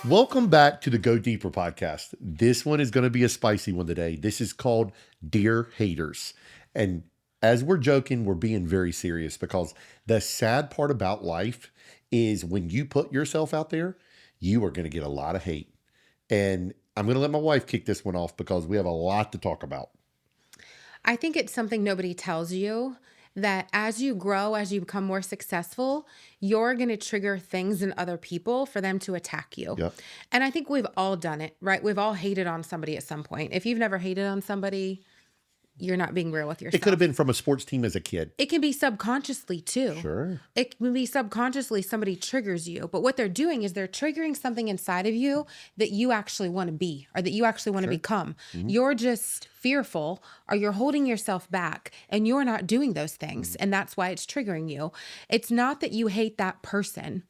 Welcome back to the Go Deeper podcast. This one is going to be a spicy one today. This is called Dear Haters. And as we're joking, we're being very serious because the sad part about life is when you put yourself out there, you are going to get a lot of hate. And I'm going to let my wife kick this one off because we have a lot to talk about. I think it's something nobody tells you, that as you grow, as you become more successful, you're going to trigger things in other people for them to attack you. Yep. And I think we've all done it, right? We've all hated on somebody at some point. If you've never hated on somebody, you're not being real with yourself. It could have been from a sports team as a kid. It can be subconsciously too. Sure. It can be subconsciously somebody triggers you. But what they're doing is they're triggering something inside of you that you actually want to be or that you actually want to become. Mm-hmm. You're just fearful or you're holding yourself back and you're not doing those things. Mm-hmm. And that's why it's triggering you. It's not that you hate that person.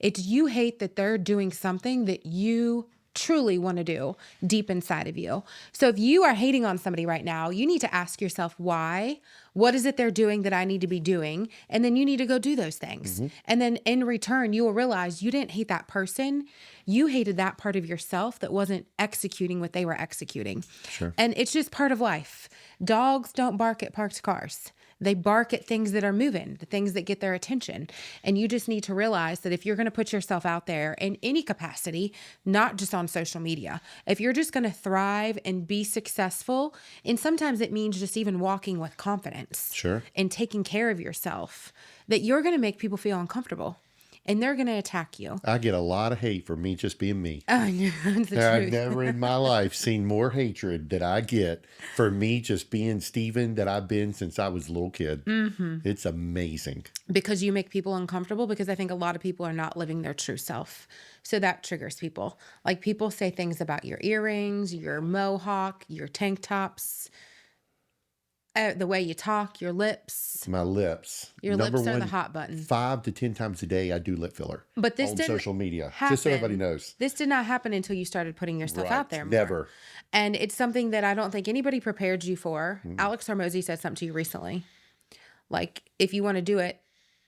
It's you hate that they're doing something that you truly want to do deep inside of you. So if you are hating on somebody right now, you need to ask yourself why. What is it they're doing that I need to be doing? And then you need to go do those things. Mm-hmm. And then in return, you will realize you didn't hate that person. You hated that part of yourself that wasn't executing what they were executing. Sure. And it's just part of life. Dogs don't bark at parked cars. They bark at things that are moving, the things that get their attention. And you just need to realize that if you're going to put yourself out there in any capacity, not just on social media, if you're just going to thrive and be successful, and sometimes it means just even walking with confidence, sure, and taking care of yourself, that you're going to make people feel uncomfortable. And they're going to attack you. I get a lot of hate for me just being me. Oh, no, that's the truth. I've never in my life seen more hatred that I get for me just being Steven that I've been since I was a little kid. Mm-hmm. It's amazing. Because you make people uncomfortable, because I think a lot of people are not living their true self. So that triggers people. Like people say things about your earrings, your mohawk, your tank tops, the way you talk, your lips. My lips. Your Number lips are one, the hot button. 5 to 10 times a day, I do lip filler. But this on didn't social media, happen. just so everybody knows. This did not happen until you started putting yourself out there more. Never. And it's something that I don't think anybody prepared you for. Alex Hormozy said something to you recently. Like, if you want to do it,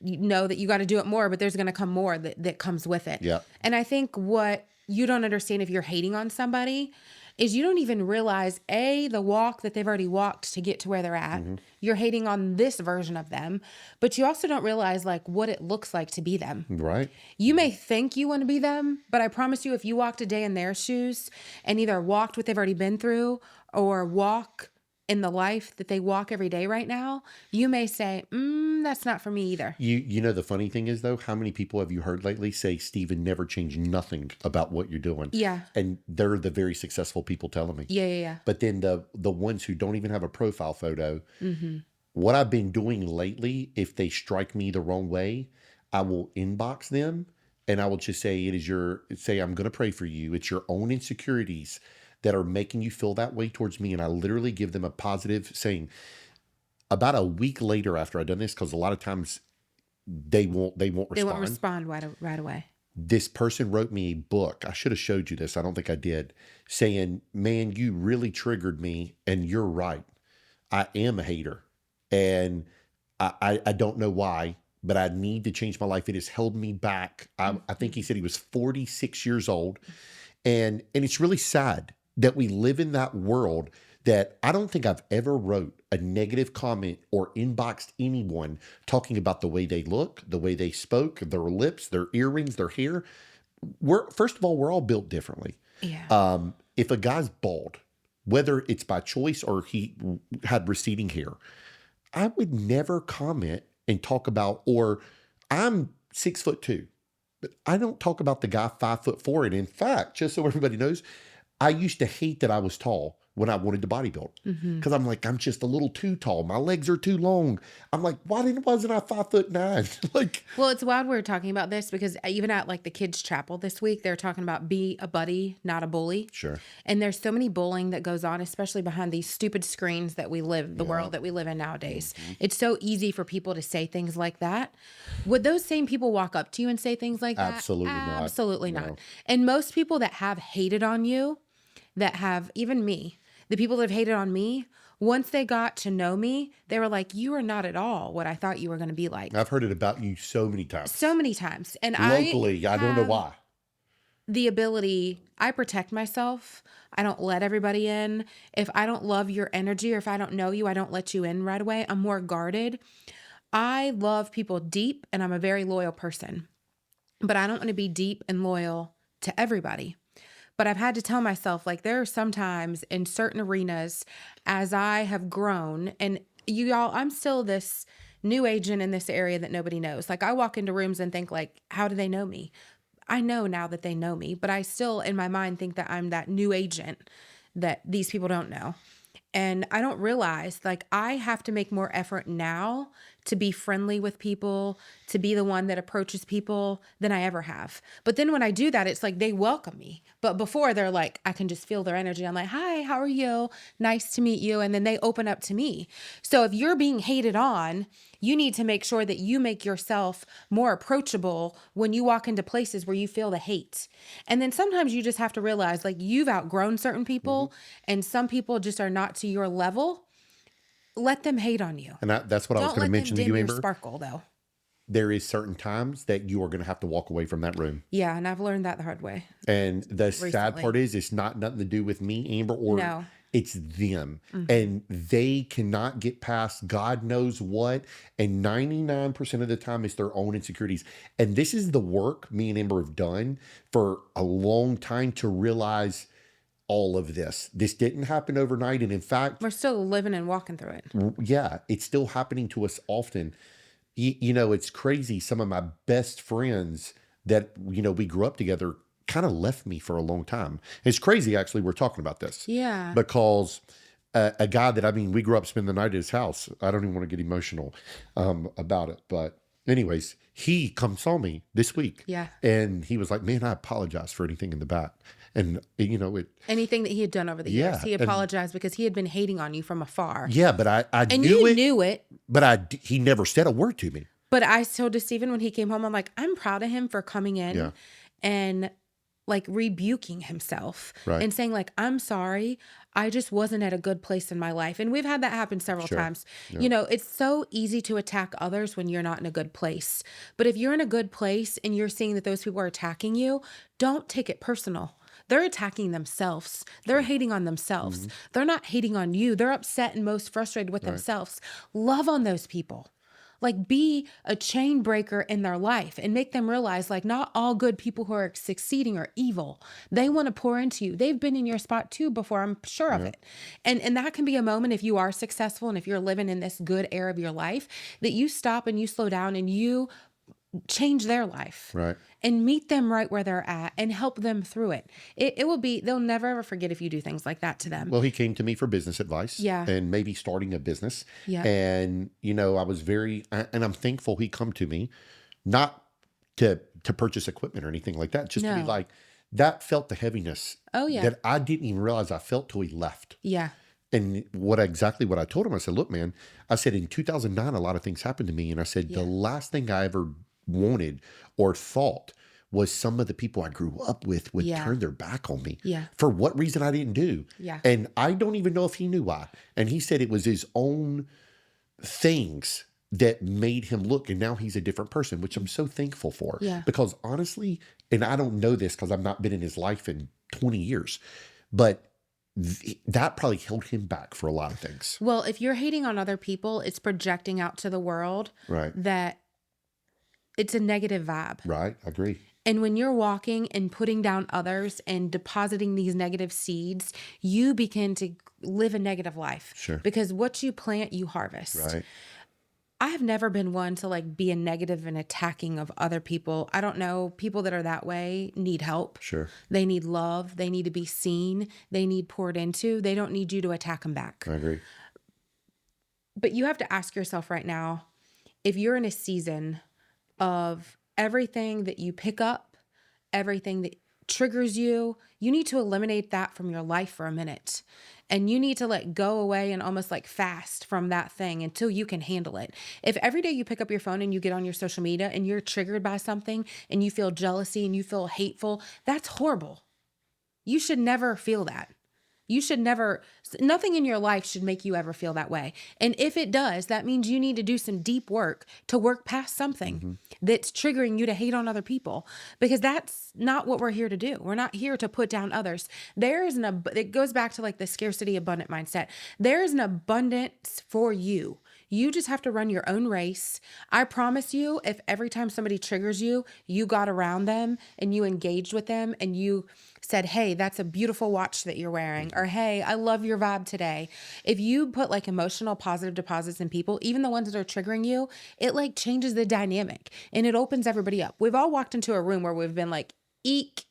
you know that you got to do it more, but there's going to come more that comes with it. Yeah. And I think what you don't understand if you're hating on somebody is you don't even realize, A, the walk that they've already walked to get to where they're at. Mm-hmm. You're hating on this version of them, but you also don't realize like what it looks like to be them. Right. You may think you want to be them, but I promise you, if you walked a day in their shoes and either walked what they've already been through or walk in the life that they walk every day right now, you may say, that's not for me either. You know, the funny thing is, though, how many people have you heard lately say, Steven never changed nothing about what you're doing? Yeah. And they're the very successful people telling me. Yeah. But then the ones who don't even have a profile photo, mm-hmm. What I've been doing lately, if they strike me the wrong way, I will inbox them and I will just say, I'm going to pray for you. It's your own insecurities that are making you feel that way towards me. And I literally give them a positive saying. About a week later after I've done this, because a lot of times they won't respond. They won't respond right away. This person wrote me a book. I should have showed you this. I don't think I did. Saying, man, you really triggered me and you're right. I am a hater. And I don't know why, but I need to change my life. It has held me back. I think he said he was 46 years old. And it's really sad that we live in that world that I don't think I've ever wrote a negative comment or inboxed anyone talking about the way they look, the way they spoke, their lips, their earrings, their hair. First of all, we're all built differently. Yeah. If a guy's bald, whether it's by choice or he had receding hair, I would never comment and talk about, or I'm 6'2", but I don't talk about the guy 5'4". And in fact, just so everybody knows, I used to hate that I was tall when I wanted to bodybuild. Because I'm like, I'm just a little too tall. My legs are too long. I'm like, wasn't I 5'9"? Like, well, it's wild we're talking about this because even at like the kids' chapel this week, they're talking about be a buddy, not a bully. Sure. And there's so many bullying that goes on, especially behind these stupid screens that we live, the world that we live in nowadays. Mm-hmm. It's so easy for people to say things like that. Would those same people walk up to you and say things like that? Absolutely not. Absolutely No. not. And most people that have hated on you, that have, even me, the people that have hated on me, once they got to know me, they were like, you are not at all what I thought you were going to be like. I've heard it about you so many times. So many times. And locally, I don't know why. the ability, I protect myself. I don't let everybody in. If I don't love your energy or if I don't know you, I don't let you in right away. I'm more guarded. I love people deep and I'm a very loyal person, but I don't want to be deep and loyal to everybody. But I've had to tell myself, like, there are some times in certain arenas as I have grown, and you all, I'm still this new agent in this area that nobody knows. Like, I walk into rooms and think, like, how do they know me? I know now that they know me, but I still, in my mind, think that I'm that new agent that these people don't know. And I don't realize, like, I have to make more effort now to be friendly with people, to be the one that approaches people than I ever have. But then when I do that, it's like they welcome me. But before, they're like, I can just feel their energy. I'm like, hi, how are you? Nice to meet you. And then they open up to me. So if you're being hated on, you need to make sure that you make yourself more approachable when you walk into places where you feel the hate. And then sometimes you just have to realize, like, you've outgrown certain people and some people just are not to your level. Let them hate on you. And that's what I was Don't going to let them mention to dim you, your Amber. sparkle, though. There is certain times that you are going to have to walk away from that room. Yeah, and I've learned that the hard way. And the sad Recently. part is it's not nothing to do with me, Amber, or No. it's them. And they cannot get past God knows what. And 99% of the time it's their own insecurities. And this is the work me and Amber have done for a long time to realize all of this. This didn't happen overnight. And in fact, We're still living and walking through it. yeah, it's still happening to us often. You know, it's crazy. Some of my best friends that, you know, we grew up together kind of left me for a long time. It's crazy, actually, we're talking about this. Yeah. Because a guy that, I mean, we grew up spending the night at his house. I don't even want to get emotional about it. But anyways, he come saw me this week. Yeah. And he was like, man, I apologize for anything in the back. And, you know, Anything that he had done over the years. He apologized because he had been hating on you from afar. Yeah, but I And knew you it. knew it. But he never said a word to me. But I told to Steven when he came home, I'm like, I'm proud of him for coming in and like rebuking himself and saying like, I'm sorry. I just wasn't at a good place in my life. And we've had that happen several times. Yeah. You know, it's so easy to attack others when you're not in a good place. But if you're in a good place and you're seeing that those people are attacking you, don't take it personal. They're attacking themselves. They're hating on themselves. They're not hating on you. They're upset and most frustrated with themselves. Love on those people. Like, be a chain breaker in their life and make them realize, like, not all good people who are succeeding are evil. They want to pour into you. They've been in your spot too before, I'm sure of it. And that can be a moment if you are successful and if you're living in this good era of your life, that you stop and you slow down and you change their life and meet them right where they're at and help them through it. It will be, they'll never ever forget if you do things like that to them. Well, he came to me for business advice and maybe starting a business. And, you know, I was and I'm thankful he come to me, not to purchase equipment or anything like that, just to be like, that felt the heaviness that I didn't even realize I felt till he left. Yeah. And exactly what I told him, I said, look, man, I said, in 2009, a lot of things happened to me. And I said, the last thing I ever wanted or thought was some of the people I grew up with would turn their back on me. For what reason I didn't do. And I don't even know if he knew why. And he said it was his own things that made him look. And now he's a different person, which I'm so thankful for. Because honestly, and I don't know this because I've not been in his life in 20 years, but that probably held him back for a lot of things. Well, if you're hating on other people, it's projecting out to the world that it's a negative vibe. Right. I agree. And when you're walking and putting down others and depositing these negative seeds, you begin to live a negative life. Because what you plant, you harvest. I have never been one to like be a negative and attacking of other people. I don't know. People that are that way need help. They need love. They need to be seen. They need poured into. They don't need you to attack them back. I agree. But you have to ask yourself right now, if you're in a season of everything that you pick up, everything that triggers you, you need to eliminate that from your life for a minute. And you need to let go away and almost like fast from that thing until you can handle it. If every day you pick up your phone and you get on your social media and you're triggered by something and you feel jealousy and you feel hateful, that's horrible. You should never feel that. You should never, nothing in your life should make you ever feel that way. And if it does, that means you need to do some deep work to work past something that's triggering you to hate on other people, because that's not what we're here to do. We're not here to put down others. It goes back to like the scarcity abundant mindset. There is an abundance for you. You just have to run your own race. I promise you, if every time somebody triggers you, you got around them and you engaged with them and you said, hey, that's a beautiful watch that you're wearing, or hey, I love your vibe today. If you put like emotional positive deposits in people, even the ones that are triggering you, it like changes the dynamic and it opens everybody up. We've all walked into a room where we've been like, eek.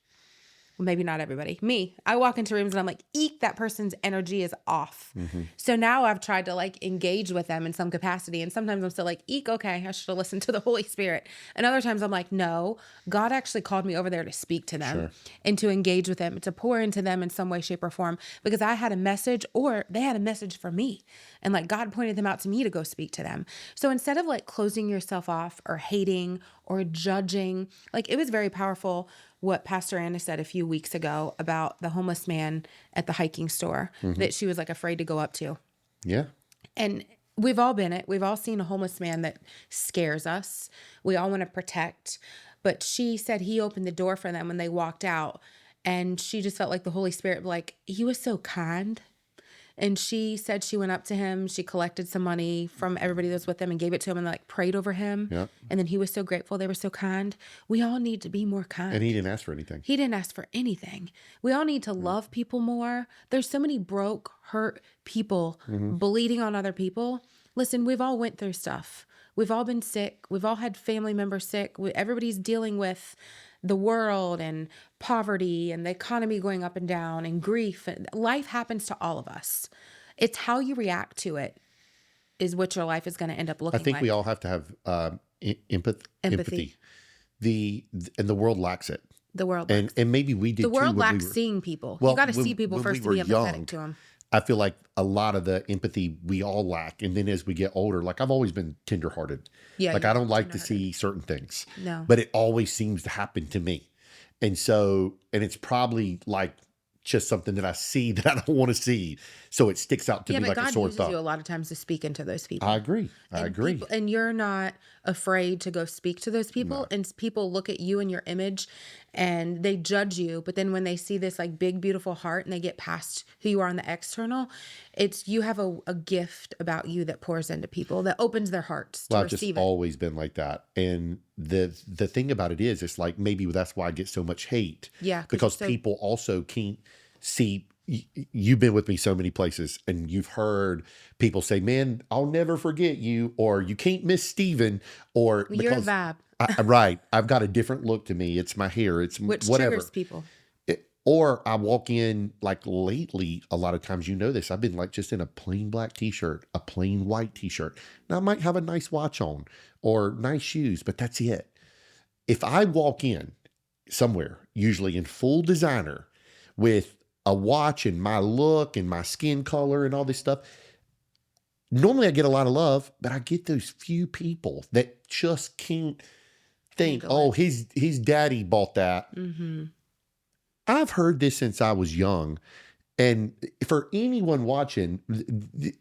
Well, maybe not everybody. Me, I walk into rooms and I'm like, eek, that person's energy is off. So now I've tried to like engage with them in some capacity. And sometimes I'm still like, eek, okay, I should have listened to the Holy Spirit. And other times I'm like, no, God actually called me over there to speak to them and to engage with them, to pour into them in some way, shape, or form, because I had a message or they had a message for me. And like God pointed them out to me to go speak to them. So instead of like closing yourself off or hating or judging, like it was very powerful what Pastor Anna said a few weeks ago about the homeless man at the hiking store that she was like afraid to go up to. Yeah. And we've all been it. We've all seen a homeless man that scares us. We all want to protect. But she said he opened the door for them when they walked out. And she just felt like the Holy Spirit, like he was so kind. And she said she went up to him, she collected some money from everybody that was with him and gave it to him and like prayed over him. Yep. And then he was so grateful. They were so kind. We all need to be more kind. And he didn't ask for anything. He didn't ask for anything. We all need to love people more. There's so many broke, hurt people bleeding on other people. Listen, we've all went through stuff. We've all been sick. We've all had family members sick. Everybody's dealing with the world and poverty and the economy going up and down and grief. Life happens to all of us. It's how you react to it is what your life is going to end up looking like. I think we all have to have empathy. And the world lacks it. The world lacks it. And maybe we did too. The world too lacks seeing people. Well, you got to see people first to be empathetic to them. I feel like a lot of the empathy we all lack. And then as we get older, like I've always been tenderhearted. Yeah. Like I don't like to see certain things. No. But it always seems to happen to me. And so, and it's probably like just something that I see that I don't want to see. So it sticks out to me like a sore thumb. God uses you a lot of times to speak into those people. I agree. I agree. And you're not afraid to go speak to those people. No. And people look at you and your image and they judge you. But then when they see this like big, beautiful heart and they get past who you are on the external, you have a gift about you that pours into people, that opens their hearts to receive it. I've just always been like that. And the thing about it is, it's like maybe that's why I get so much hate. Yeah. Because people also can't see. You've been with me so many places and you've heard people say, man, I'll never forget you, or you can't miss Steven, or you're a vibe. Right. I've got a different look to me. It's my hair. It's which whatever. Triggers people. Or I walk in like lately, a lot of times, you know this, I've been like just in a plain black t-shirt, a plain white t-shirt. Now I might have a nice watch on or nice shoes, but that's it. If I walk in somewhere, usually in full designer with a watch and my look and my skin color and all this stuff, normally I get a lot of love, but I get those few people that just can't think, oh, his daddy bought that. Mm-hmm. I've heard this since I was young. And for anyone watching,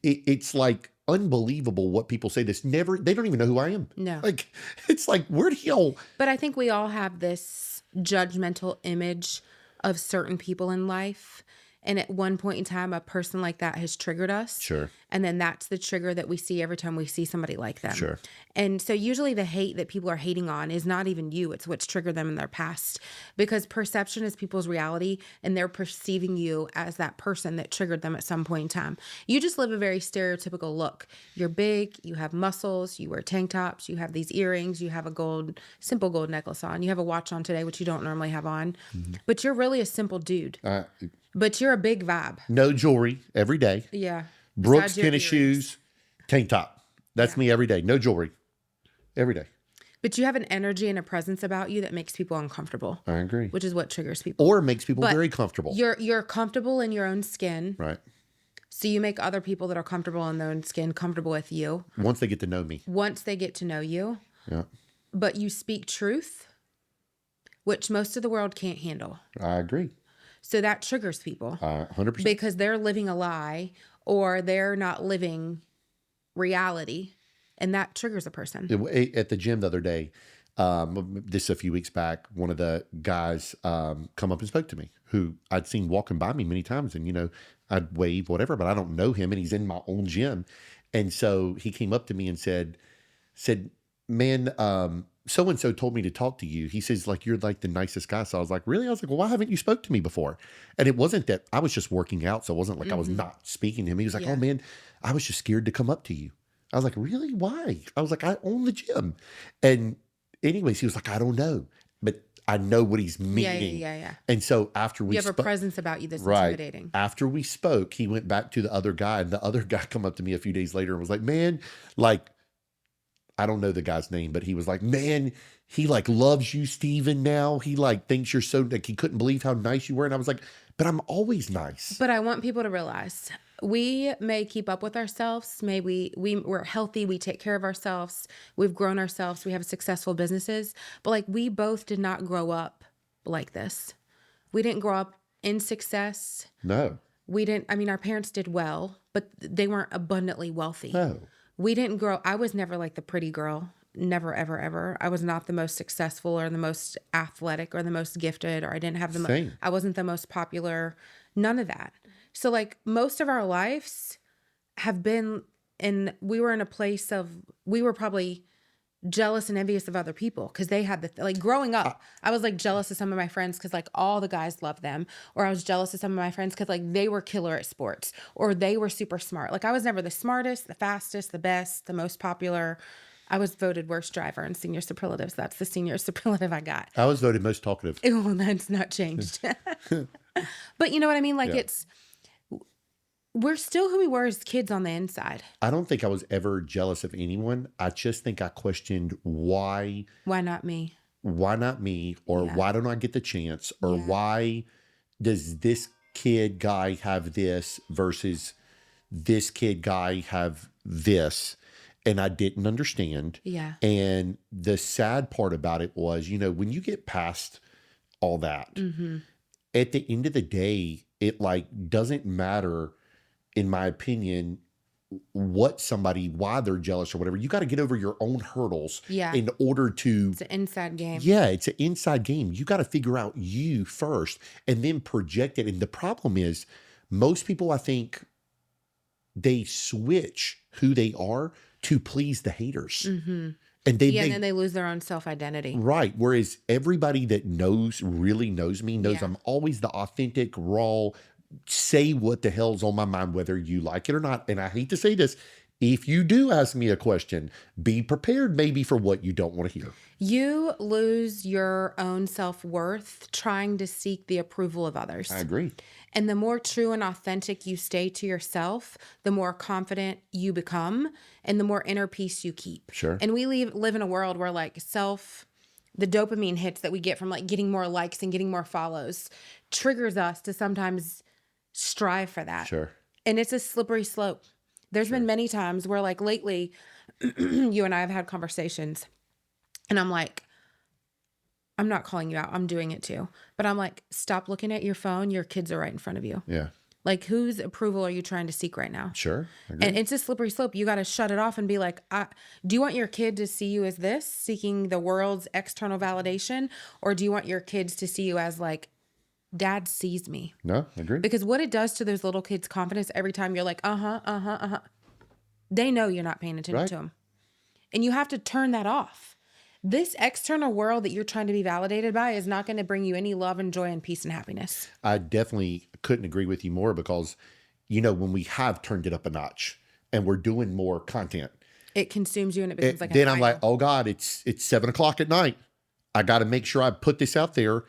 it's like unbelievable what people say. They don't even know who I am. No. Like, it's like, where do y'all? But I think we all have this judgmental image of certain people in life. And at one point in time, a person like that has triggered us. Sure. And then that's the trigger that we see every time we see somebody like them. Sure. And so usually the hate that people are hating on is not even you. It's what's triggered them in their past. Because perception is people's reality, and they're perceiving you as that person that triggered them at some point in time. You just live a very stereotypical look. You're big, you have muscles, you wear tank tops, you have these earrings, you have a simple gold necklace on. You have a watch on today, which you don't normally have on. Mm-hmm. But you're really a simple dude. But you're a big vibe. No jewelry every day. Yeah. Brooks tennis shoes, tank top. That's me every day. No jewelry every day. But you have an energy and a presence about you that makes people uncomfortable. I agree. Which is what triggers people. Or makes people very comfortable. You're comfortable in your own skin. Right. So you make other people that are comfortable in their own skin comfortable with you. Once they get to know me. Once they get to know you. Yeah. But you speak truth, which most of the world can't handle. I agree. So that triggers people 100%. because they're living a lie or they're not living reality. And that triggers a person. At the gym the other day, this a few weeks back, one of the guys come up and spoke to me who I'd seen walking by me many times, and I'd wave whatever, but I don't know him, and he's in my own gym. And so he came up to me and said, man, so and so told me to talk to you. He says, like, you're like the nicest guy. So I was like, really? I was like, well, why haven't you spoke to me before? And it wasn't that I was just working out, so it wasn't like I was not speaking to him. He was like, oh man, I was just scared to come up to you. I was like, really? Why? I was like, I own the gym. And anyways, he was like, I don't know, but I know what he's meaning. Yeah. And so after we You have a presence about you that's right, intimidating. after we spoke, he went back to the other guy, and the other guy come up to me a few days later and was like, man, like, I don't know the guy's name, but he was like, man, he like loves you, Steven, now. He like thinks you're so, like, he couldn't believe how nice you were. And I was like, but I'm always nice. But I want people to realize we may keep up with ourselves. Maybe we're healthy. We take care of ourselves. We've grown ourselves. We have successful businesses. But like, we both did not grow up like this. We didn't grow up in success. No. We didn't, I mean, our parents did well, but they weren't abundantly wealthy. No. We didn't grow, I was never like the pretty girl. Never, ever, ever. I was not the most successful or the most athletic or the most gifted, or I didn't have I wasn't the most popular. None of that. So like most of our lives have been we were in a place of, we were probably jealous and envious of other people because they had like growing up, I was like jealous of some of my friends because like all the guys loved them, or I was jealous of some of my friends because like they were killer at sports or they were super smart. Like I was never the smartest, the fastest, the best, the most popular. I was voted worst driver in senior superlatives. That's the senior superlative I got. I was voted most talkative. Well, that's not changed. But you know what I mean? Like we're still who we were as kids on the inside. I don't think I was ever jealous of anyone. I just think I questioned why. Why not me? Why not me? Or why don't I get the chance? Or why does this kid guy have this versus this kid guy have this? And I didn't understand. Yeah. And the sad part about it was, when you get past all that, at the end of the day, it like doesn't matter, in my opinion, why they're jealous or whatever. You got to get over your own hurdles in order to. It's an inside game. Yeah, it's an inside game. You got to figure out you first and then project it. And the problem is, most people, I think, they switch who they are to please the haters. And and then they lose their own self-identity. Right. Whereas everybody that really knows me, knows I'm always the authentic, raw, say what the hell's on my mind, whether you like it or not. And I hate to say this, if you do ask me a question, be prepared maybe for what you don't want to hear. You lose your own self-worth trying to seek the approval of others. I agree. And the more true and authentic you stay to yourself, the more confident you become and the more inner peace you keep. Sure. And we live in a world where like the dopamine hits that we get from like getting more likes and getting more follows triggers us to sometimes strive for that. Sure. And it's a slippery slope. There's been many times where like lately, you and I have had conversations and I'm like, I'm not calling you out. I'm doing it too. But I'm like, stop looking at your phone. Your kids are right in front of you. Yeah. Like, whose approval are you trying to seek right now? Sure. And it's a slippery slope. You got to shut it off and be like, do you want your kid to see you as this, seeking the world's external validation? Or do you want your kids to see you as like, Dad sees me? No, I agree. Because what it does to those little kids' confidence every time you're like, they know you're not paying attention to them. And you have to turn that off. This external world that you're trying to be validated by is not going to bring you any love and joy and peace and happiness. I definitely couldn't agree with you more because, when we have turned it up a notch and we're doing more content, it consumes you and it becomes like then I'm like, oh God, it's 7:00 at night. I got to make sure I put this out there.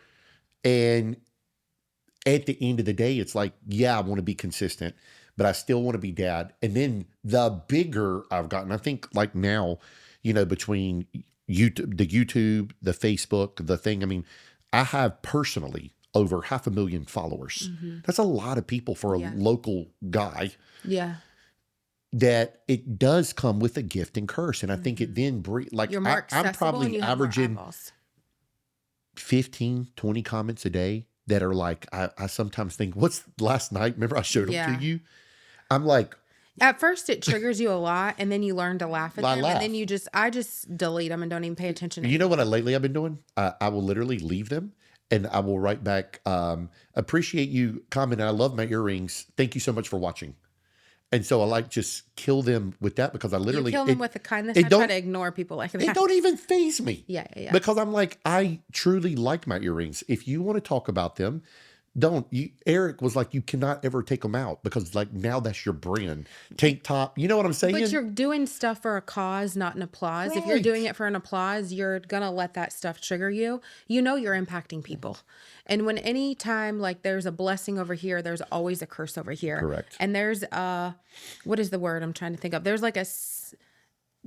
And at the end of the day, it's like, I want to be consistent, but I still want to be dad. And then the bigger I've gotten, I think like now, between YouTube, the Facebook, the thing. I mean, I have personally over 500,000 followers. That's a lot of people for a local guy. Yeah. That it does come with a gift and curse. And I think it then, like, I'm probably averaging 15, 20 comments a day that are like, I sometimes think, what's last night? Remember I showed them to Yeah. you? I'm like, At first it triggers you a lot, and then you learn to laugh at I them, and then laugh. I just delete them and don't even pay attention You know what anymore. lately I've been doing? I will literally leave them and I will write back, appreciate you commenting. I love my earrings. Thank you so much for watching. And so I like just kill them with that because I You literally, kill them with a kindness. it I try don't, to ignore people like it that. don't even faze me Yeah, yeah, yeah. because I'm like, I truly like my earrings. If you want to talk about them, don't you? Eric was like, you cannot ever take them out because like now that's your brand. Tank top. You know what I'm But saying? you're doing stuff for a cause, not an applause. If you're Right. doing it for an applause, you're gonna let that stuff trigger you. You know you're impacting people. And when any time like there's a blessing over here, there's always a curse over here. Correct. And there's what is the word I'm trying to think of? There's like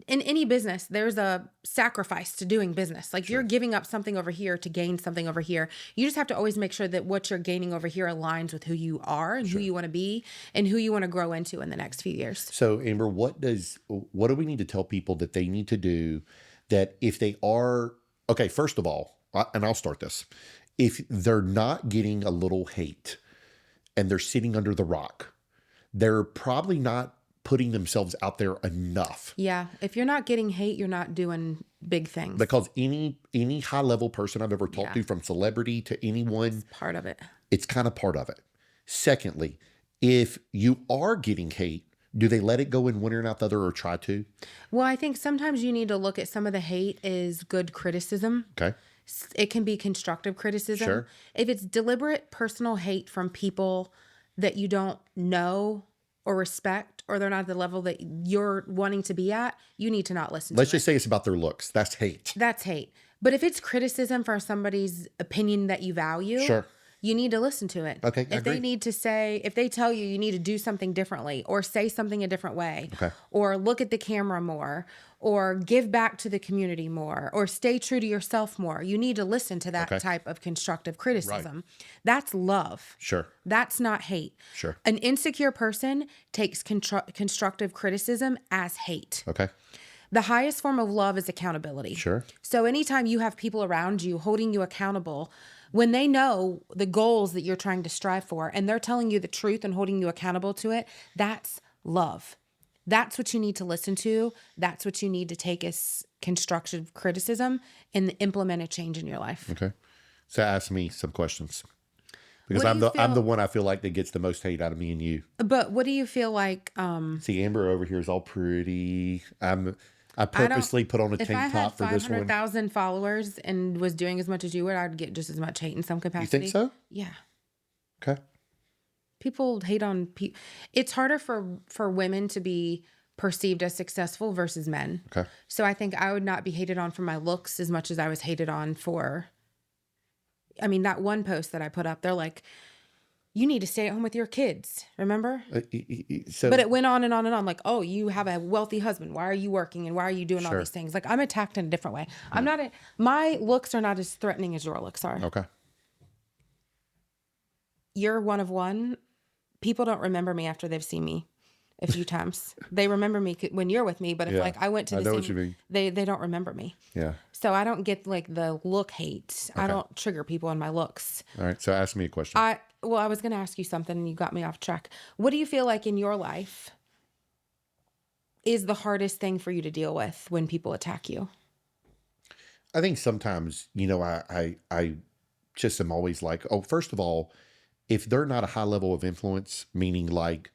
in any business, there's a sacrifice to doing business. Like you're giving up something over here to gain something over here. You just have to always make sure that what you're gaining over here aligns with who you are and who you want to be and who you want to grow into in the next few years. So Amber, what do we need to tell people that they need to do that if they are, okay, first of all, and I'll start this. If they're not getting a little hate and they're sitting under the rock, they're probably not putting themselves out there enough. Yeah. If you're not getting hate, you're not doing big things. Because any high level person I've ever talked to, from celebrity to anyone, Part of it. it's kind of part of it. Secondly, if you are getting hate, do they let it go in one ear and out the other or try to? Well, I think sometimes you need to look at some of the hate as good criticism. Okay. It can be constructive criticism. Sure. If it's deliberate personal hate from people that you don't know or respect, or they're not at the level that you're wanting to be at, you need to not listen Let's to it. just say it's about their looks. That's hate. That's hate. But if it's criticism for somebody's opinion that you value, Sure. you need to listen to it. Okay, I If they agree. need to say, if they tell you need to do something differently or say something a different way, Okay. or look at the camera more, or give back to the community more, or stay true to yourself more, you need to listen to that Okay. type of constructive criticism. That's love. Sure. That's not hate. Sure. An insecure person takes constructive criticism as hate. Okay. The highest form of love is accountability. Sure. So anytime you have people around you holding you accountable, when they know the goals that you're trying to strive for and they're telling you the truth and holding you accountable to it, that's love. That's what you need to listen to. That's what you need to take as constructive criticism and implement a change in your life. Okay. So ask me some questions. Because What do you I'm the feel- one I feel like that gets the most hate out of me and you. But what do you feel like? See, Amber over here is all pretty. I purposely put on a If I tank had top for this one. 500,000 followers and was doing as much as you would, I'd get just as much hate in some You capacity. think so? Yeah. Okay. People hate on people. It's harder for women to be perceived as successful versus men. Okay. So I think I would not be hated on for my looks as much as I was hated on for. I mean, that one post that I put up, they're like, "You need to stay at home with your kids." Remember? So, But it went on and on and on. Like, "Oh, you have a wealthy husband. Why are you working? And why are you doing all Sure. these things?" Like, I'm attacked in a different way. I'm not. My looks are not as threatening as your looks are. okay. You're one of one. People don't remember me after they've seen me a few times. They remember me when you're with me, but if Yeah, like I went to I the know same, what you mean. they don't remember me. Yeah. So I don't get like the look hate. I don't trigger people in my looks. All right. So ask me a question. I was going to ask you something and you got me off track. What do you feel like in your life is the hardest thing for you to deal with when people attack you? I think sometimes, I just am always like, oh, first of all, if they're not a high level of influence, meaning like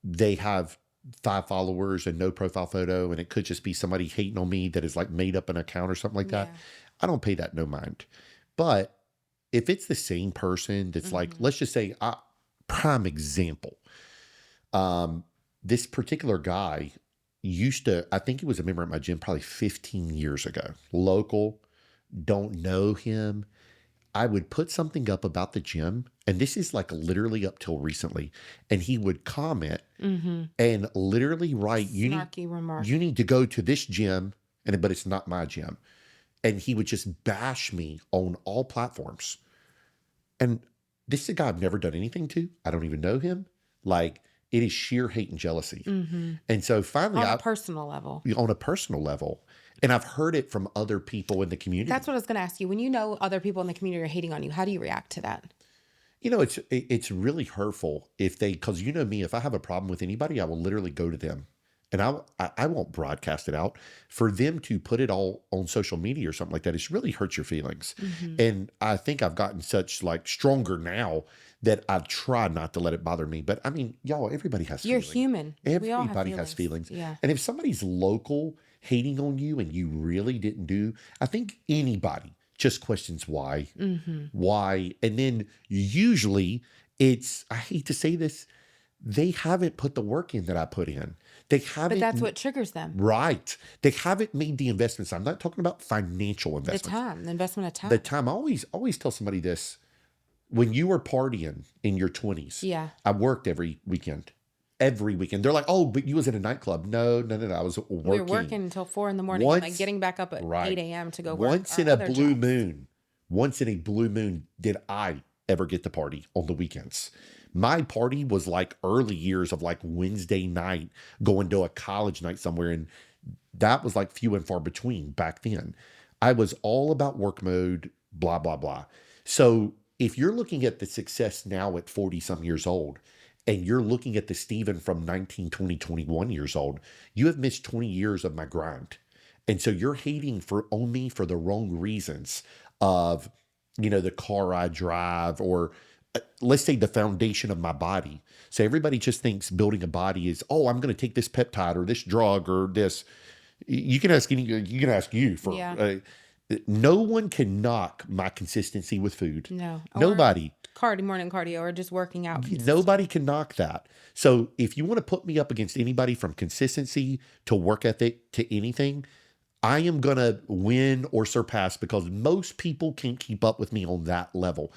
they have 5 followers and no profile photo, and it could just be somebody hating on me that is like made up an account or something like that, I don't pay that no mind. But if it's the same person that's like, let's just say, prime example, this particular guy I think he was a member at my gym probably 15 years ago, local, don't know him. I would put something up about the gym, and this is like literally up till recently, and he would comment and literally write, Snarky remark. you need to go to this gym, but it's not my gym. And he would just bash me on all platforms. And this is a guy I've never done anything to. I don't even know him. Like, it is sheer hate and jealousy. And so finally, On a personal level. on a personal level. And I've heard it from other people in the community. That's what I was going to ask you. When you know other people in the community are hating on you, how do you react to that? It's really hurtful because you know me, if I have a problem with anybody, I will literally go to them. And I won't broadcast it out. For them to put it all on social media or something like that, it really hurts your feelings. And I think I've gotten such stronger now that I try not to let it bother me. But I mean, y'all, everybody has You're feelings. human. We all have Everybody has feelings. Yeah. And if somebody's local hating on you and you really didn't do, I think anybody just questions why. Why? And then usually I hate to say this, they haven't put the work in that I put in. They haven't. But that's what triggers them. Right. They haven't made the investments. I'm not talking about financial investments. The investment of time. The time. I always tell somebody this. When you were partying in your 20s, Yeah. I worked every weekend. Every weekend. They're like, oh, but you was at a nightclub. No. I was working. We were working until 4 a.m. and getting back up at 8 a.m. to go work. Once in a blue moon, did I ever get to party on the weekends. My party was early years of Wednesday night, going to a college night somewhere. And that was few and far between back then. I was all about work mode, blah, blah, blah. So if you're looking at the success now at 40 some years old, and you're looking at the Stephen from 19, 20, 21 years old, you have missed 20 years of my grind. And so you're hating on me for the wrong reasons of, the car I drive, or let's say the foundation of my body. So everybody just thinks building a body is, oh, I'm going to take this peptide or this drug or this. You can ask you for, Yeah. No one can knock my consistency with food. No. Nobody. Morning cardio or just working out. Nobody can knock that. So if you want to put me up against anybody from consistency to work ethic to anything, I am going to win or surpass, because most people can't keep up with me on that level.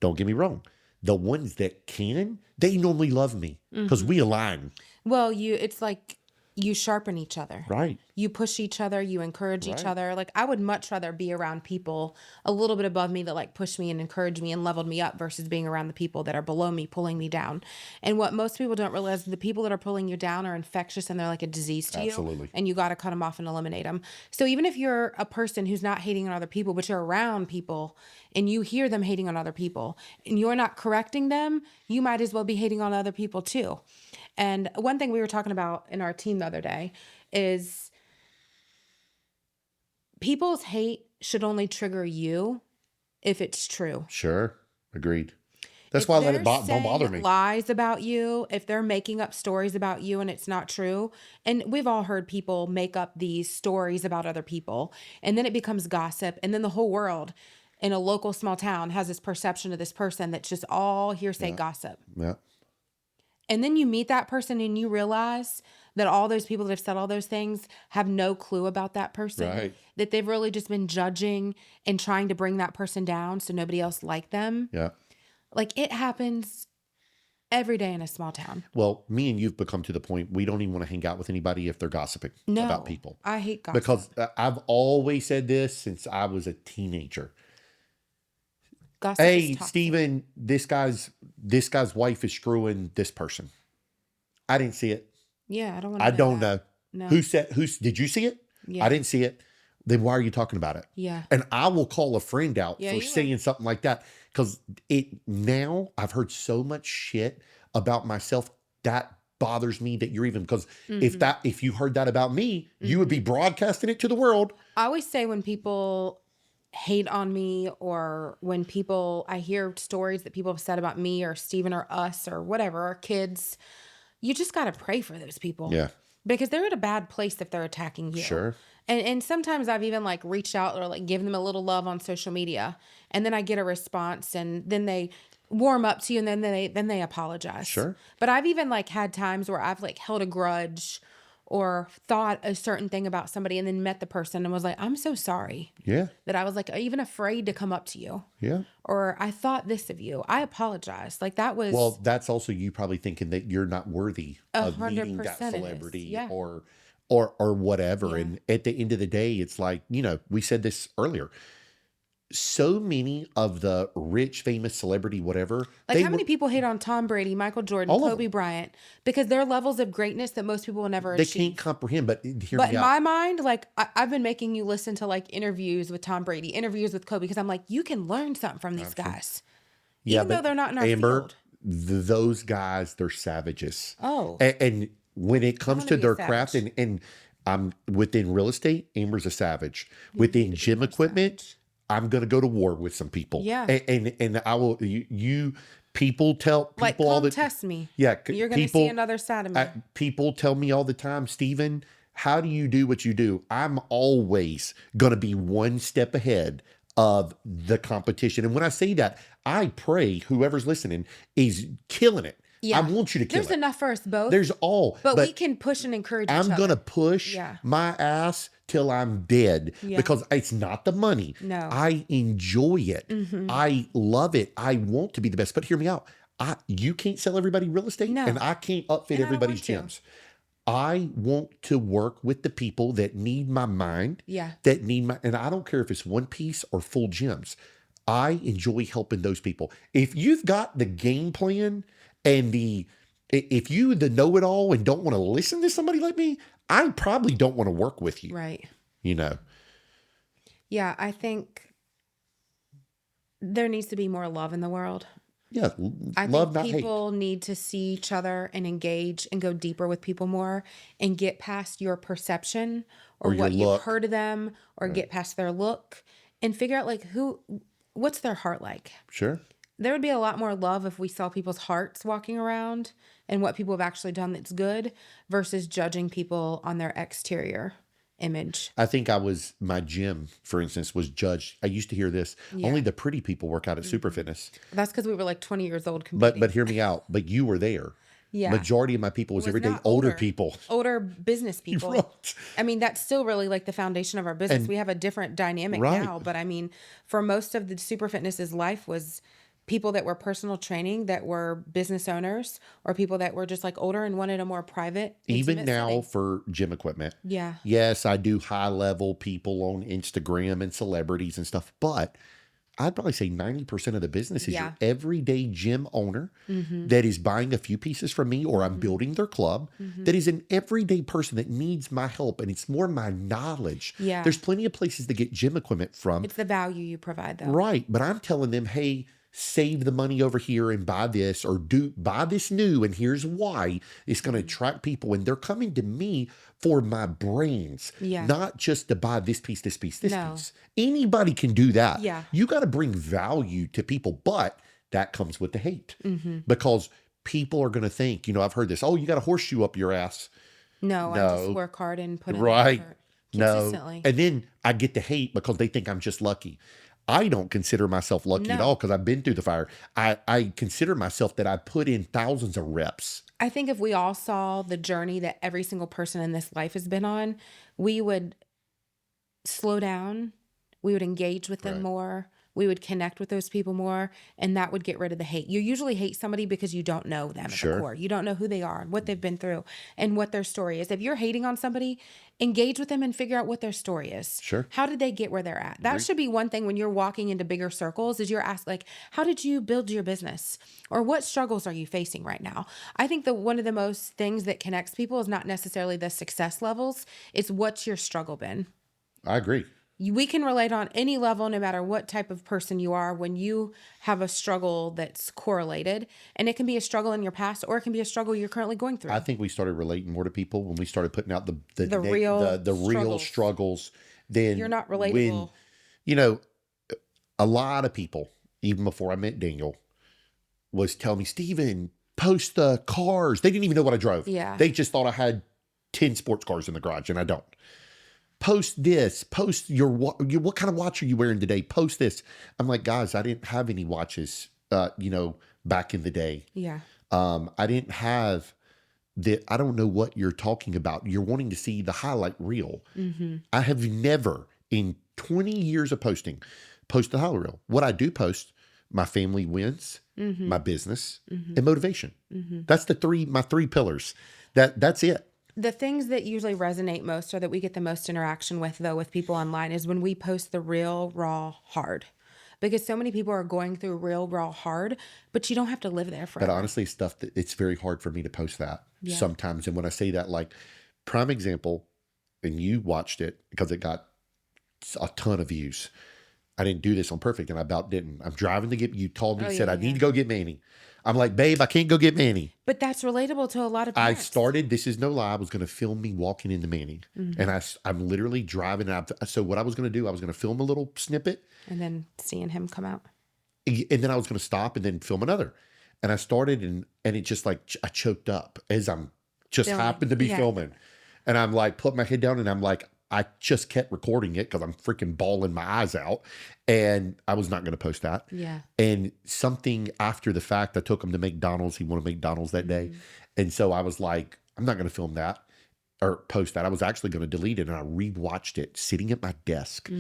Don't get me wrong. The ones that can, they normally love me because we align. Well, it's like you sharpen each other. Right. You push each other, you encourage each other. I would much rather be around people a little bit above me that push me and encourage me and leveled me up, versus being around the people that are below me, pulling me down. And what most people don't realize is the people that are pulling you down are infectious, and they're like a disease to you. Absolutely. And you got to cut them off and eliminate them. So even if you're a person who's not hating on other people, but you're around people and you hear them hating on other people and you're not correcting them, you might as well be hating on other people too. And one thing we were talking about in our team the other day is people's hate should only trigger you if it's true. Sure. Agreed. That's why I let it don't bother me. Lies about you, if they're making up stories about you and it's not true. And we've all heard people make up these stories about other people, and then it becomes gossip. And then the whole world in a local small town has this perception of this person that's just all hearsay gossip. Yeah. And then you meet that person and you realize that all those people that have said all those things have no clue about that person. Right. That they've really just been judging and trying to bring that person down so nobody else like them. Yeah. It happens every day in a small town. Well, me and you've become to the point we don't even want to hang out with anybody if they're gossiping about people. I hate gossip. Because I've always said this since I was a teenager. Gossip hey, Stephen, this guy's wife is screwing this person. I didn't see it. Yeah, I don't want to. I don't know. No. Did you see it? Yeah. I didn't see it. Then why are you talking about it? Yeah. And I will call a friend out for saying something like that, because now I've heard so much shit about myself that bothers me that you're even, because if you heard that about me, you would be broadcasting it to the world. I always say when people hate on me, or when I hear stories that people have said about me or Steven or us or whatever, our kids, you just got to pray for those people. Yeah. Because they're at a bad place if they're attacking you. Sure. And sometimes I've even reached out or given them a little love on social media, and then I get a response, and then they warm up to you, and then they apologize. Sure. But I've even had times where I've held a grudge or thought a certain thing about somebody, and then met the person and was like, I'm so sorry. Yeah. That I was even afraid to come up to you. Yeah. Or I thought this of you. I apologize. That was. Well, that's also you probably thinking that you're not worthy of meeting that 100% celebrity yeah. or whatever. Yeah. And at the end of the day, it's we said this earlier. so many of the rich, famous celebrity, whatever, Like how many people hate on Tom Brady, Michael Jordan, all of Kobe them. Bryant, because they're levels of greatness that most people will never They can't achieve. comprehend, but hear But me in out. my mind, like I've been making you listen to like interviews with Tom Brady, interviews with Kobe, because I'm like, you can learn something from these guys, Yeah, even though but they're not in our Amber, field. those guys, they're savages. Oh, And when it I comes want to to be a their craft, savage. and I'm within real estate, Amber's a savage. You need Within to be gym more equipment, savage. I'm gonna go to war with some people. Yeah. And I will. People tell Like, people all come the test me. yeah You're gonna see people another side of me. people tell me all the time, Stephen, how do you do what you do? I'm always gonna be one step ahead of the competition. And when I say that, I pray whoever's listening is killing it. I Yeah. want you to kill There's it. enough for us both. There's all, But we but can push and encourage each I'm other. gonna push Yeah. my ass till I'm dead Yeah. because it's not the money. No. I enjoy it. Mm-hmm. I love it. I want to be the best. But hear me out. You can't sell everybody real estate, No. and I can't upfit And I don't everybody's want gyms. I want to work with the people that need my mind, that need my, and I don't care if it's one piece or full gyms. I enjoy helping those people. If you've got the game plan and if you the know-it-all and don't want to listen to somebody like me, I probably don't want to work with you. Right. You know. Yeah, I think there needs to be more love in the world. Yeah, I love, think not hate. people need to see each other and engage and go deeper with people more and get past your perception or your what you've look. heard of them or get past their look and figure out like what's their heart like. Sure. There would be a lot more love if we saw people's hearts walking around and what people have actually done that's good versus judging people on their exterior image. I think my gym, for instance, was judged. I used to hear this. Yeah. Only the pretty people work out at Super Fitness. That's because we were like 20 years old competing. But hear me out. But you were there. Yeah. Majority of my people was everyday not older people. Older business people. Right. I mean, that's still really like the foundation of our business. We have a different dynamic Right. now. But I mean, for most of the Super Fitness's life was people that were personal training, that were business owners, or people that were just like older and wanted a more private, Even intimate now setting. for gym equipment. Yeah. Yes, I do high level people on Instagram and celebrities and stuff, but I'd probably say 90% of the business is your everyday gym owner that is buying a few pieces from me, or I'm building their club, that is an everyday person that needs my help. And it's more my knowledge. Yeah. There's plenty of places to get gym equipment from. It's the value you provide, though. Right. But I'm telling them, hey, save the money over here and buy this, or buy this new. And here's why it's going to attract people. And they're coming to me for my brains, not just to buy this piece, this piece, this piece. Anybody can do that. Yeah. You got to bring value to people, but that comes with the hate because people are going to think, I've heard this, oh, you got a horseshoe up your ass. No, I just work hard and put in Right. effort No. consistently. And then I get the hate because they think I'm just lucky. I don't consider myself lucky at all because I've been through the fire. I consider myself that I put in thousands of reps. I think if we all saw the journey that every single person in this life has been on, we would slow down. We would engage with them more. We would connect with those people more, and that would get rid of the hate. You usually hate somebody because you don't know them at the core. You don't know who they are and what they've been through and what their story is. If you're hating on somebody, engage with them and figure out what their story is. Sure. How did they get where they're at? That should be one thing when you're walking into bigger circles is you're asked like, how did you build your business? Or what struggles are you facing right now? I think that one of the most things that connects people is not necessarily the success levels. It's what's your struggle been. I agree. We can relate on any level, no matter what type of person you are, when you have a struggle that's correlated. And it can be a struggle in your past, or it can be a struggle you're currently going through. I think we started relating more to people when we started putting out the struggles. real struggles. Then You're not relatable. A lot of people, even before I met Daniel, was telling me, Stephen, post the cars. They didn't even know what I drove. Yeah. They just thought I had 10 sports cars in the garage, and I don't. Post this, post what kind of watch are you wearing today? Post this. I'm like, guys, I didn't have any watches, back in the day. Yeah. I didn't have I don't know what you're talking about. You're wanting to see the highlight reel. I have never in 20 years of posted the highlight reel. What I do post, my family wins, my business, and motivation. That's my three pillars. That's it. The things that usually resonate most or that we get the most interaction with, though, with people online is when we post the real, raw, hard because so many people are going through real, raw hard, but you don't have to live there But forever. honestly, stuff that it's very hard for me to post that Yeah. sometimes. And when I say that, like prime example, and you watched it because it got a ton of views. I didn't do this on perfect, and I about didn't. I'm driving to get, you told me, said, I need to go get Manny. I'm like, babe, I can't go get Manny. But that's relatable to a lot of I parents. started, this is no lie, I was going to film me walking into Manny. And I'm literally driving out. So what I was going to do, I was going to film a little snippet. And then seeing him come out. And then I was going to stop and then film another. And I started and it just like, I choked up as I'm just happened to be filming. And I'm like, put my head down and I'm like, I just kept recording it because I'm freaking bawling my eyes out. And I was not going to post that. Yeah. And something after the fact, I took him to McDonald's. He wanted McDonald's that day. And so I was like, I'm not going to film that or post that. I was actually going to delete it. And I rewatched it sitting at my desk.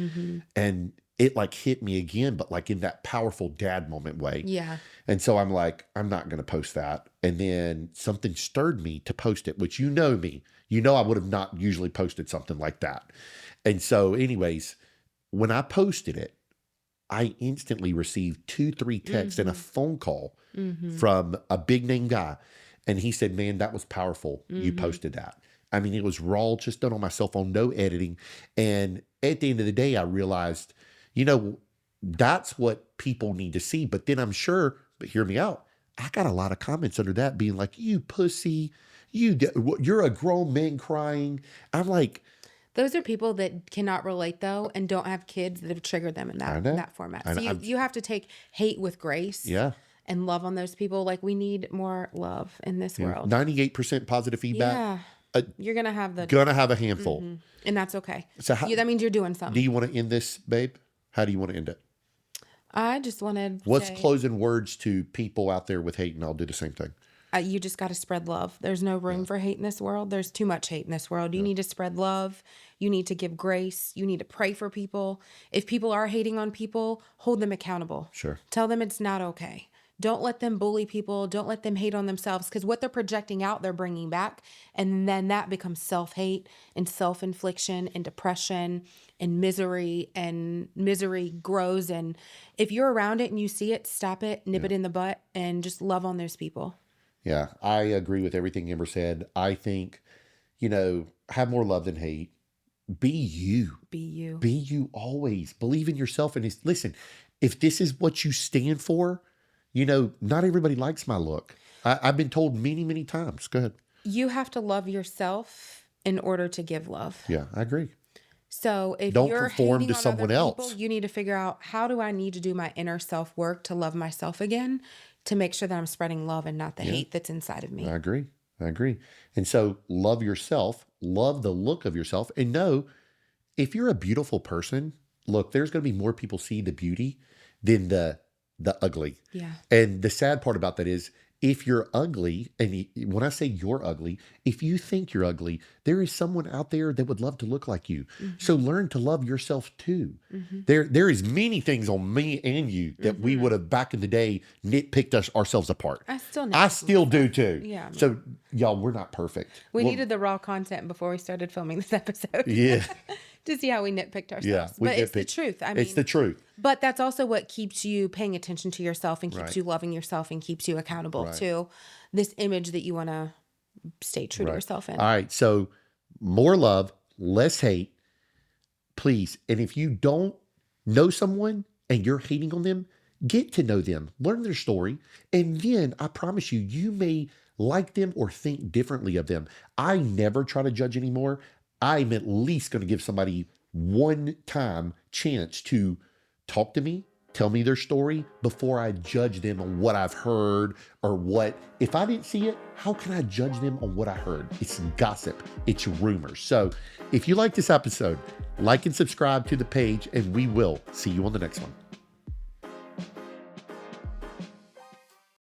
And it like hit me again, but like in that powerful dad moment way. Yeah. And so I'm like, I'm not going to post that. And then something stirred me to post it, which you know me. You know I would have not usually posted something like that. And so anyways, when I posted it, I instantly received 2-3 texts and a phone call from a big name guy. And he said, man, that was powerful. You posted that. I mean, it was raw, just done on my cell phone, no editing. And at the end of the day, I realized, you know, that's what people need to see. But then I'm sure, but hear me out, I got a lot of comments under that being like, you pussy, you're a grown man crying. I'm like, those are people that cannot relate though, and don't have kids that have triggered them in that format. So you have to take hate with grace. Yeah. And love on those people. Like, we need more love in this world. 98% positive feedback. Yeah. You're going to have a handful. And that's okay. So that means you're doing something. Do you want to end this, babe? How do you want to end it? I just wanted to What's say, closing words to people out there with hate? And I'll do the same thing. you just got to spread love. There's no room for hate in this world. There's too much hate in this world. You need to spread love. You need to give grace. You need to pray for people. If people are hating on people, hold them accountable. Sure. Tell them it's not okay. Don't let them bully people. Don't let them hate on themselves, because what they're projecting out, they're bringing back. And then that becomes self-hate and self-infliction and depression and misery grows. And if you're around it and you see it, stop it, nip it in the butt, and just love on those people. Yeah, I agree with everything Amber said. I think, have more love than hate. Be you. Be you. Be you always. Believe in yourself. And listen, if this is what you stand for, not everybody likes my look. I've been told many, many times. Go ahead. You have to love yourself in order to give love. Yeah, I agree. So if Don't you're conform hating to on someone other else. people, you need to figure out, how do I need to do my inner self work to love myself again, to make sure that I'm spreading love and not the hate that's inside of me. I agree. And so love yourself, love the look of yourself, and know if you're a beautiful person, look, there's going to be more people see the beauty than the ugly. Yeah. And the sad part about that is, if you're ugly, and when I say you're ugly, if you think you're ugly, there is someone out there that would love to look like you. So learn to love yourself too. There is many things on me and you that we would have back in the day nitpicked ourselves apart. I still do too. Yeah. So y'all, we're not perfect. We needed the raw content before we started filming this episode. Yeah. To see how we nitpicked ourselves. Yeah, but it's the truth. I mean, it's the truth. But that's also what keeps you paying attention to yourself and keeps you loving yourself and keeps you accountable to this image that you want to stay true to yourself in. All right. So more love, less hate, please. And if you don't know someone and you're hating on them, get to know them, learn their story. And then I promise you, you may like them or think differently of them. I never try to judge anymore. I'm at least going to give somebody one time chance to talk to me, tell me their story before I judge them on what I've heard or what. If I didn't see it, how can I judge them on what I heard? It's gossip. It's rumors. So if you like this episode, like and subscribe to the page, and we will see you on the next one.